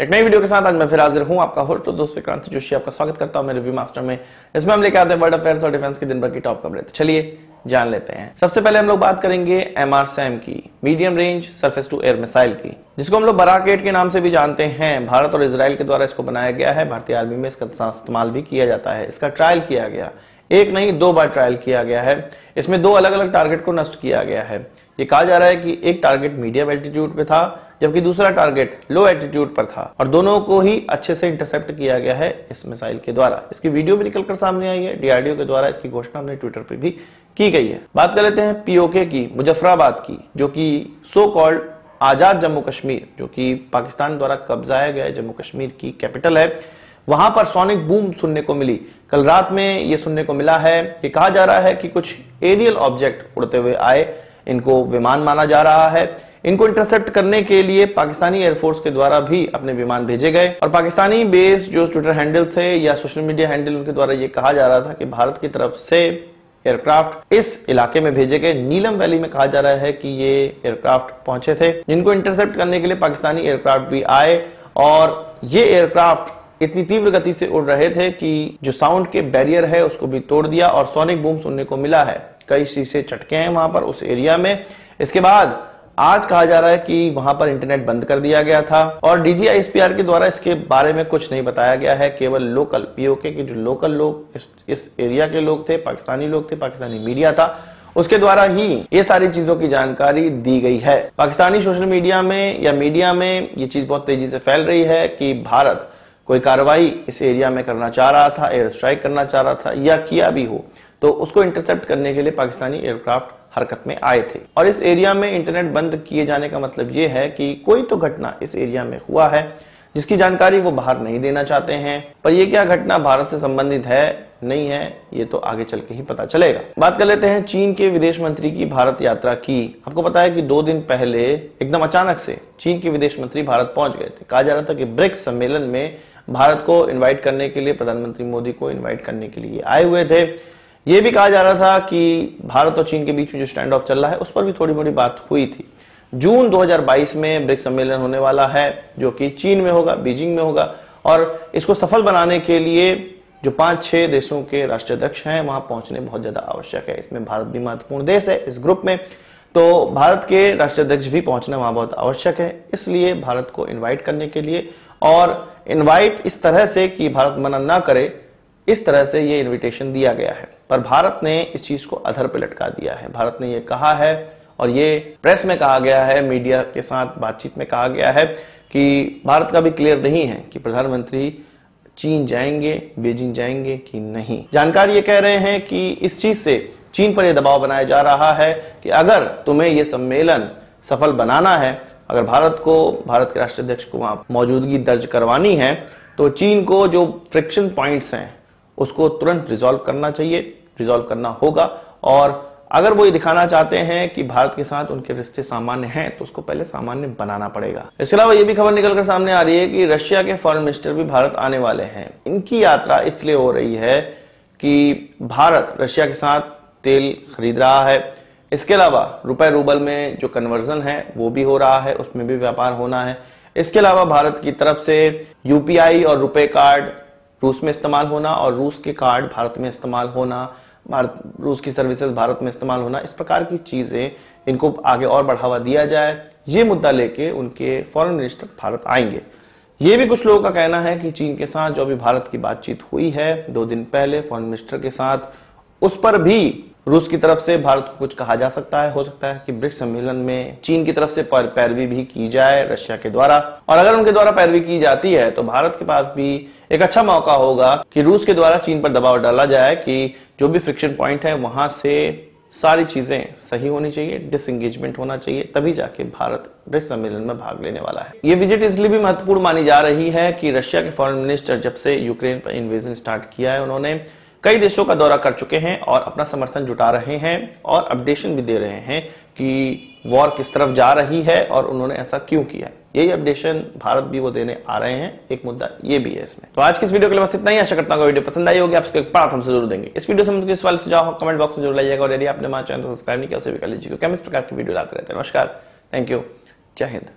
एक नई वीडियो के साथ आज मैं फिर हाजिर हूं, आपका होस्ट और दोस्त विक्रांत जोशी आपका स्वागत करता हूं मेरे रिव्यू मास्टर में। इसमें हम लेके आते हैं वर्ल्ड अफेयर्स और डिफेंस की दिन भर की टॉप खबरें। तो चलिए जान लेते हैं। सबसे पहले हम लोग बात करेंगे MRSAM की, medium range surface to air missile की, जिसको हम लोग बराक-8 के नाम से भी जानते हैं। भारत और इजराइल के द्वारा इसको बनाया गया है। भारतीय आर्मी में इसका इस्तेमाल भी किया जाता है। इसका ट्रायल किया गया, एक नहीं 2 बार ट्रायल किया गया है। इसमें 2 अलग अलग टारगेट को नष्ट किया गया है। ये कहा जा रहा है कि एक टारगेट मीडियम एल्टीट्यूड पे था, जबकि दूसरा टारगेट लो एल्टीट्यूड पर था, और दोनों को ही अच्छे से इंटरसेप्ट किया गया है इस मिसाइल के द्वारा। इसकी वीडियो भी निकलकर सामने आई है। DRDO के द्वारा इसकी घोषणा हमने ट्विटर पे भी की गई है। बात कर लेते हैं POK की, मुजफ्फराबाद की, जो कि सो कॉल्ड आजाद जम्मू कश्मीर, जो कि पाकिस्तान द्वारा कब्जाया गया जम्मू कश्मीर की कैपिटल है। वहां पर सोनिक बूम सुनने को मिली। कल रात में यह सुनने को मिला है कि कहा जा रहा है कि कुछ एरियल ऑब्जेक्ट उड़ते हुए आए, इनको विमान माना जा रहा है। इनको इंटरसेप्ट करने के लिए पाकिस्तानी एयरफोर्स के द्वारा भी अपने विमान भेजे गए, और पाकिस्तानी बेस जो ट्विटर हैंडल थे या सोशल मीडिया हैंडल, उनके द्वारा यह कहा जा रहा था कि भारत की तरफ से एयरक्राफ्ट इस इलाके में भेजे गए। नीलम वैली में कहा जा रहा है कि ये एयरक्राफ्ट पहुंचे थे, जिनको इंटरसेप्ट करने के लिए पाकिस्तानी एयरक्राफ्ट भी आए, और ये एयरक्राफ्ट इतनी तीव्र गति से उड़ रहे थे कि जो साउंड के बैरियर है उसको भी तोड़ दिया, और सोनिक बूम सुनने को मिला है। कई शीशे चटके हैं वहां पर उस एरिया में। इसके बाद आज कहा जा रहा है कि वहां पर इंटरनेट बंद कर दिया गया था, और DGISPR के द्वारा इसके बारे में कुछ नहीं बताया गया है। केवल लोकल POK के जो लोकल लोग इस एरिया के लोग थे, पाकिस्तानी लोग थे, पाकिस्तानी मीडिया था, उसके द्वारा ही ये सारी चीजों की जानकारी दी गई है। पाकिस्तानी सोशल मीडिया में या मीडिया में ये चीज बहुत तेजी से फैल रही है कि भारत कोई कार्रवाई इस एरिया में करना चाह रहा था, एयर स्ट्राइक करना चाह रहा था, या किया भी हो तो उसको इंटरसेप्ट करने के लिए पाकिस्तानी एयरक्राफ्ट हरकत में आए थे। और इस एरिया में इंटरनेट बंद किए जाने का मतलब यह है कि कोई तो घटना इस एरिया में हुआ है जिसकी जानकारी वो बाहर नहीं देना चाहते हैं। पर यह क्या घटना भारत से संबंधित है नहीं है, ये तो आगे चल के ही पता चलेगा। बात कर लेते हैं चीन के विदेश मंत्री की भारत यात्रा की। आपको पता है कि 2 दिन पहले एकदम अचानक से चीन के विदेश मंत्री भारत पहुंच गए थे। कहा जा रहा था कि ब्रिक्स सम्मेलन में भारत को इन्वाइट करने के लिए, प्रधानमंत्री मोदी को इन्वाइट करने के लिए आए हुए थे। यह भी कहा जा रहा था कि भारत और चीन के बीच में जो स्टैंड ऑफ चल रहा है उस पर भी थोड़ी मोड़ी बात हुई थी। जून 2022 में ब्रिक्स सम्मेलन होने वाला है, जो कि चीन में होगा, बीजिंग में होगा, और इसको सफल बनाने के लिए जो 5-6 देशों के राष्ट्राध्यक्ष हैं वहां पहुंचने बहुत ज्यादा आवश्यक है। इसमें भारत भी महत्वपूर्ण देश है इस ग्रुप में, तो भारत के राष्ट्राध्यक्ष भी पहुंचना वहां बहुत आवश्यक है। इसलिए भारत को इन्वाइट करने के लिए, और इन्वाइट इस तरह से कि भारत मना ना करे, इस तरह से ये इन्विटेशन दिया गया है। पर भारत ने इस चीज को अधर पे लटका दिया है। भारत ने ये कहा है, और ये प्रेस में कहा गया है, मीडिया के साथ बातचीत में कहा गया है कि भारत का भी क्लियर नहीं है कि प्रधानमंत्री चीन जाएंगे, बीजिंग जाएंगे कि नहीं। जानकार ये कह रहे हैं कि इस चीज से चीन पर यह दबाव बनाया जा रहा है कि अगर तुम्हें यह सम्मेलन सफल बनाना है, अगर भारत के राष्ट्राध्यक्ष को वहां मौजूदगी दर्ज करवानी है, तो चीन को जो फ्रिक्शन पॉइंट्स हैं उसको तुरंत रिजॉल्व करना चाहिए, रिजॉल्व करना होगा। और अगर वो ये दिखाना चाहते हैं कि भारत के साथ उनके रिश्ते सामान्य हैं, तो उसको पहले सामान्य बनाना पड़ेगा। इसके अलावा ये भी खबर निकलकर सामने आ रही है कि रशिया के फॉरेन मिनिस्टर भी भारत आने वाले हैं। इनकी यात्रा इसलिए हो रही है कि भारत रशिया के साथ तेल खरीद रहा है। इसके अलावा रुपए रूबल में जो कन्वर्जन है वो भी हो रहा है, उसमें भी व्यापार होना है। इसके अलावा भारत की तरफ से UPI और रुपए कार्ड रूस में इस्तेमाल होना, और रूस के कार्ड भारत में इस्तेमाल होना, रूस की सर्विसेज भारत में इस्तेमाल होना, इस प्रकार की चीजें इनको आगे और बढ़ावा दिया जाए, ये मुद्दा लेके उनके फॉरेन मिनिस्टर भारत आएंगे। ये भी कुछ लोगों का कहना है कि चीन के साथ जो भी भारत की बातचीत हुई है 2 दिन पहले फॉरेन मिनिस्टर के साथ, उस पर भी रूस की तरफ से भारत को कुछ कहा जा सकता है। हो सकता है कि ब्रिक्स सम्मेलन में चीन की तरफ से पैरवी भी की जाए रशिया के द्वारा, और अगर उनके द्वारा पैरवी की जाती है तो भारत के पास भी एक अच्छा मौका होगा कि रूस के द्वारा चीन पर दबाव डाला जाए कि जो भी फ्रिक्शन पॉइंट है वहां से सारी चीजें सही होनी चाहिए, डिसएंगेजमेंट होना चाहिए, तभी जाके भारत ब्रिक्स सम्मेलन में भाग लेने वाला है। ये विजिट इसलिए भी महत्वपूर्ण मानी जा रही है कि रशिया के फॉरेन मिनिस्टर जब से यूक्रेन पर इन्वेजन स्टार्ट किया है, उन्होंने कई देशों का दौरा कर चुके हैं और अपना समर्थन जुटा रहे हैं, और अपडेशन भी दे रहे हैं कि वॉर किस तरफ जा रही है और उन्होंने ऐसा क्यों किया है। यही अपडेशन भारत भी वो देने आ रहे हैं। एक मुद्दा ये भी है इसमें। तो आज की इस वीडियो के लिए बस इतना ही। आशा करता हूँ वीडियो पसंद आई होगी। आपको एक बात हमसे जरूर देंगे। इस वीडियो से मुझे किस वाले सुझाव कमेंट बॉक्स में जरूर लाइएगा, और यदि आपने हमारे चैनल को सब्सक्राइब नहीं किया उसे भी कर लीजिए, क्योंकि हम इस प्रकार की वीडियो लाते रहते हैं। नमस्कार, थैंक यू, जय हिंद।